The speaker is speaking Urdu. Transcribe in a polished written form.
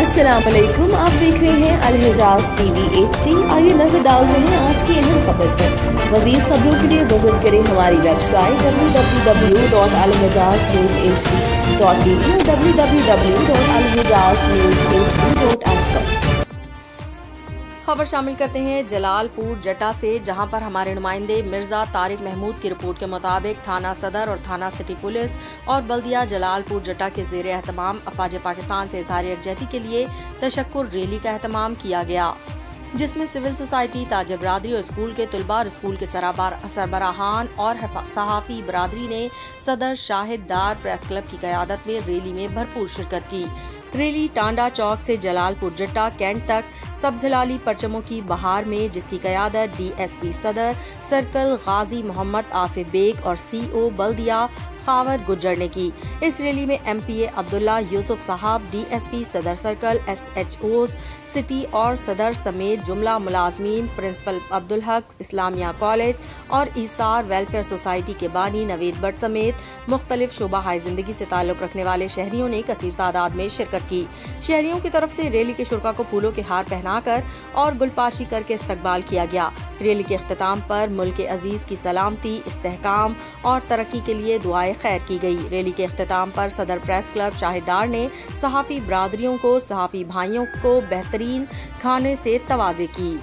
السلام علیکم، آپ دیکھ رہے ہیں الحجاز ٹی وی HD۔ آئیے نظر ڈالتے ہیں آج کی اہم خبر پر۔ مزید خبروں کے لیے وزٹ کریں ہماری ویب سائٹ www.alhijaznewshd.tv اور www.alhijaznewshd.app پر۔ خبر شامل کرتے ہیں جلال پور جٹا سے، جہاں پر ہمارے نمائندے مرزا طارق محمود کی رپورٹ کے مطابق تھانہ صدر اور تھانہ سٹی پولیس اور بلدیہ جلال پور جٹا کے زیر اہتمام افواج پاکستان سے اظہار یکجہتی کے لیے تشکر ریلی کا اہتمام کیا گیا، جس میں سول سوسائٹی، تاجر برادری اور اسکول کے طلباء اور اسکول کے سربراہان اور صحافی برادری نے صدر شاہد ڈار پریس کلب کی قیادت میں ریلی میں بھرپور شرکت کی۔ ریلی ٹانڈا چوک سے جلال پور جٹا کینٹ تک سبز ہلالی پرچموں کی بہار میں، جس کی قیادت DSP صدر سرکل غازی محمد آصف بیگ اور CO بلدیہ خاور گجر نے کی۔ اس ریلی میں MPA عبداللہ یوسف صاحب، DSP صدر سرکل، SHOs سٹی اور صدر سمیت جملہ ملازمین، پرنسپل عبدالحق اسلامیہ کالج اور ایثار ویلفیئر سوسائٹی کے بانی نوید بٹ سمیت مختلف شعبہ ہائے زندگی سے تعلق رکھنے والے شہریوں نے کثیر تعداد میں شرکت کی۔ شہریوں کی طرف سے ریلی کے شرکاء کو پھولوں کے ہار پہنا کر اور گلپاشی کر کے استقبال کیا گیا۔ ریلی کے اختتام پر ملک عزیز کی سلامتی، استحکام اور ترقی کے لیے دعائیں خیر کی گئی۔ ریلی کے اختتام پر صدر پریس کلب شاہد ڈار نے صحافی برادریوں کو، صحافی بھائیوں کو بہترین کھانے سے تواضع کی۔